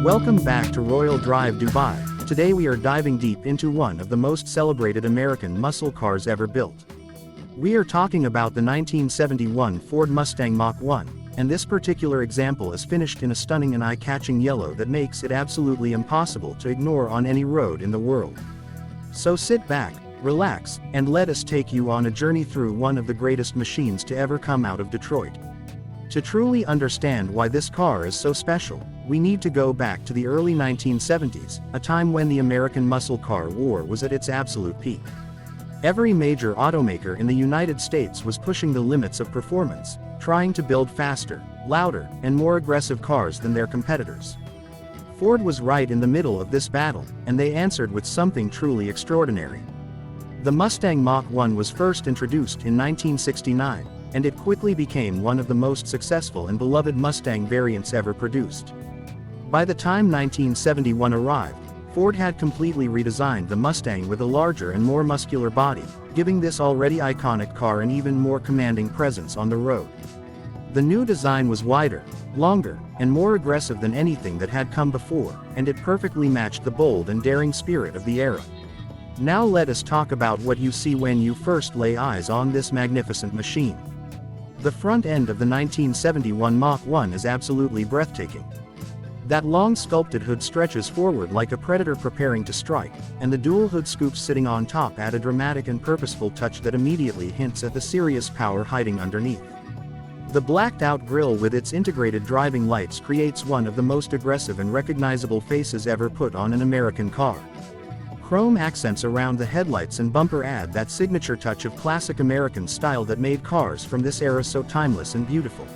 Welcome back to Royal Drive Dubai. Today we are diving deep into one of the most celebrated American muscle cars ever built. We are talking about the 1971 Ford Mustang Mach 1, and this particular example is finished in a stunning and eye-catching yellow that makes it absolutely impossible to ignore on any road in the world. So sit back, relax, and let us take you on a journey through one of the greatest machines to ever come out of Detroit. To truly understand why this car is so special, we need to go back to the early 1970s, a time when the American muscle car war was at its absolute peak. Every major automaker in the United States was pushing the limits of performance, trying to build faster, louder, and more aggressive cars than their competitors. Ford was right in the middle of this battle, and they answered with something truly extraordinary. The Mustang Mach 1 was first introduced in 1969, and it quickly became one of the most successful and beloved Mustang variants ever produced. By the time 1971 arrived, Ford had completely redesigned the Mustang with a larger and more muscular body, giving this already iconic car an even more commanding presence on the road. The new design was wider, longer, and more aggressive than anything that had come before, and it perfectly matched the bold and daring spirit of the era. Now let us talk about what you see when you first lay eyes on this magnificent machine. The front end of the 1971 Mach 1 is absolutely breathtaking. That long sculpted hood stretches forward like a predator preparing to strike, and the dual hood scoops sitting on top add a dramatic and purposeful touch that immediately hints at the serious power hiding underneath. The blacked-out grille with its integrated driving lights creates one of the most aggressive and recognizable faces ever put on an American car. Chrome accents around the headlights and bumper add that signature touch of classic American style that made cars from this era so timeless and beautiful.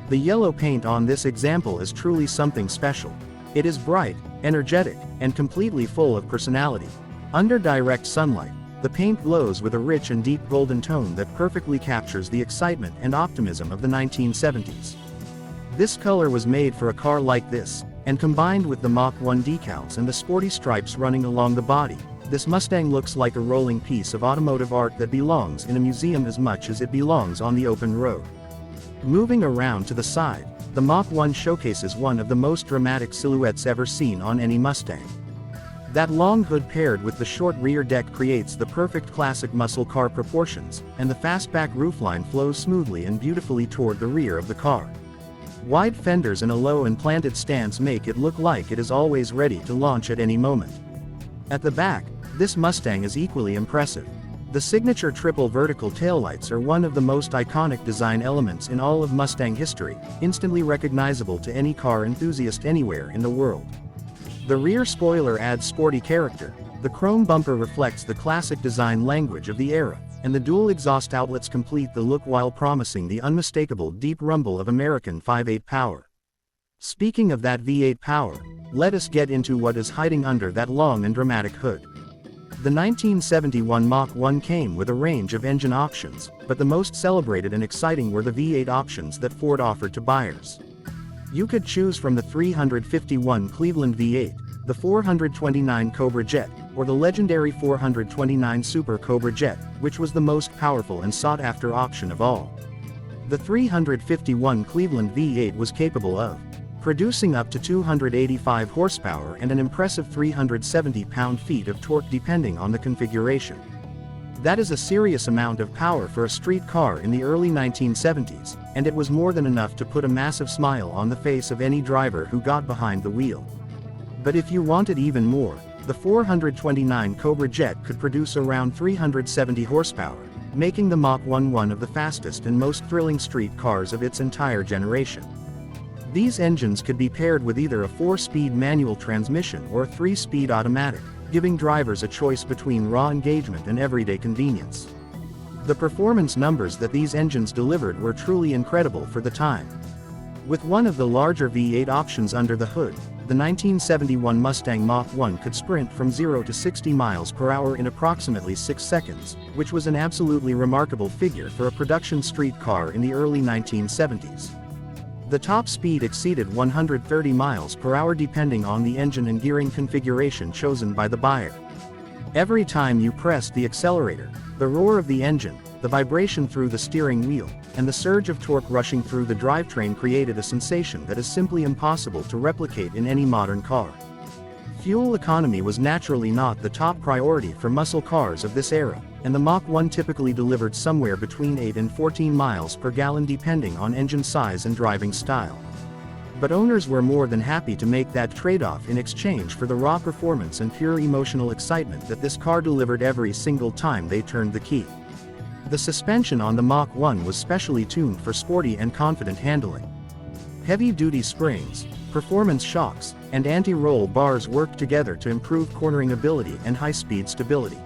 The yellow paint on this example is truly something special. It is bright, energetic, and completely full of personality. Under direct sunlight, the paint glows with a rich and deep golden tone that perfectly captures the excitement and optimism of the 1970s. This color was made for a car like this, and combined with the Mach 1 decals and the sporty stripes running along the body, this Mustang looks like a rolling piece of automotive art that belongs in a museum as much as it belongs on the open road. Moving around to the side, the Mach 1 showcases one of the most dramatic silhouettes ever seen on any Mustang. That long hood paired with the short rear deck creates the perfect classic muscle car proportions, and the fastback roofline flows smoothly and beautifully toward the rear of the car. Wide fenders and a low and planted stance make it look like it is always ready to launch at any moment. At the back, this Mustang is equally impressive. The signature triple vertical taillights are one of the most iconic design elements in all of Mustang history, instantly recognizable to any car enthusiast anywhere in the world. The rear spoiler adds sporty character, the chrome bumper reflects the classic design language of the era, and the dual exhaust outlets complete the look while promising the unmistakable deep rumble of American 5.8 power. Speaking of that V8 power, let us get into what is hiding under that long and dramatic hood. The 1971 Mach 1 came with a range of engine options, but the most celebrated and exciting were the V8 options that Ford offered to buyers. You could choose from the 351 Cleveland V8, the 429 Cobra Jet, or the legendary 429 Super Cobra Jet, which was the most powerful and sought-after option of all. The 351 Cleveland V8 was capable of producing up to 285 horsepower and an impressive 370 pound-feet of torque depending on the configuration. That is a serious amount of power for a street car in the early 1970s, and it was more than enough to put a massive smile on the face of any driver who got behind the wheel. But if you wanted even more, the 429 Cobra Jet could produce around 370 horsepower, making the Mach 1 one of the fastest and most thrilling street cars of its entire generation. These engines could be paired with either a 4-speed manual transmission or a 3-speed automatic, giving drivers a choice between raw engagement and everyday convenience. The performance numbers that these engines delivered were truly incredible for the time. With one of the larger V8 options under the hood, the 1971 Mustang Mach 1 could sprint from 0 to 60 miles per hour in approximately 6 seconds, which was an absolutely remarkable figure for a production street car in the early 1970s. The top speed exceeded 130 miles per hour depending on the engine and gearing configuration chosen by the buyer. Every time you pressed the accelerator, the roar of the engine, the vibration through the steering wheel, and the surge of torque rushing through the drivetrain created a sensation that is simply impossible to replicate in any modern car. Fuel economy was naturally not the top priority for muscle cars of this era, and the Mach 1 typically delivered somewhere between 8 and 14 miles per gallon depending on engine size and driving style. But owners were more than happy to make that trade-off in exchange for the raw performance and pure emotional excitement that this car delivered every single time they turned the key. The suspension on the Mach 1 was specially tuned for sporty and confident handling. Heavy-duty springs, performance shocks, and anti-roll bars worked together to improve cornering ability and high-speed stability.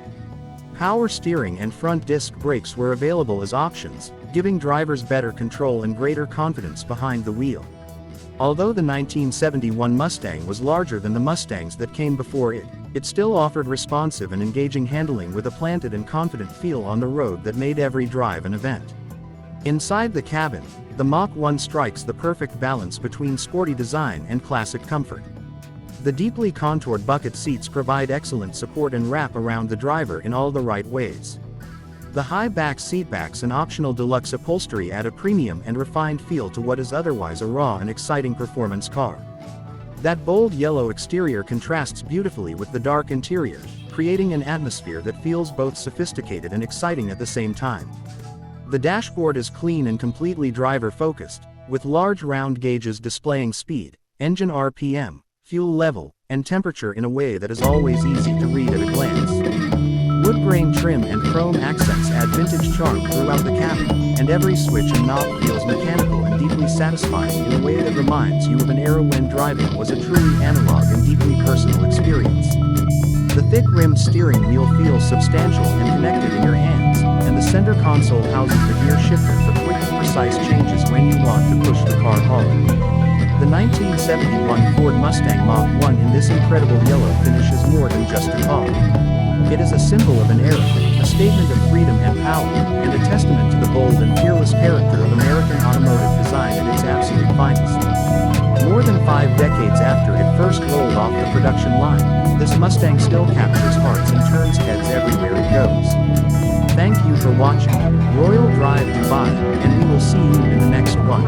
Power steering and front disc brakes were available as options, giving drivers better control and greater confidence behind the wheel. Although the 1971 Mustang was larger than the Mustangs that came before it, it still offered responsive and engaging handling with a planted and confident feel on the road that made every drive an event. Inside the cabin, the Mach 1 strikes the perfect balance between sporty design and classic comfort. The deeply contoured bucket seats provide excellent support and wrap around the driver in all the right ways. The high-back seatbacks and optional deluxe upholstery add a premium and refined feel to what is otherwise a raw and exciting performance car. That bold yellow exterior contrasts beautifully with the dark interior, creating an atmosphere that feels both sophisticated and exciting at the same time. The dashboard is clean and completely driver-focused, with large round gauges displaying speed, engine RPM, fuel level, and temperature in a way that is always easy to read at a glance. Wood grain trim and chrome accents add vintage charm throughout the cabin, and every switch and knob feels mechanical and deeply satisfying in a way that reminds you of an era when driving was a truly analog and deeply personal experience. The thick-rimmed steering wheel feels substantial and connected in your hands, and the center console houses the gear shifter for quick and precise changes when you want to push the car hard. The 1971 Ford Mustang Mach 1 in this incredible yellow finish is more than just a car. It is a symbol of an era, a statement of freedom and power, and a testament to the bold and fearless character of American automotive design at its absolute finest. More than 5 decades after it first rolled off the production line, this Mustang still captures hearts and turns heads everywhere it goes. Thank you for watching Royal Drive Dubai, and we will see you in the next one.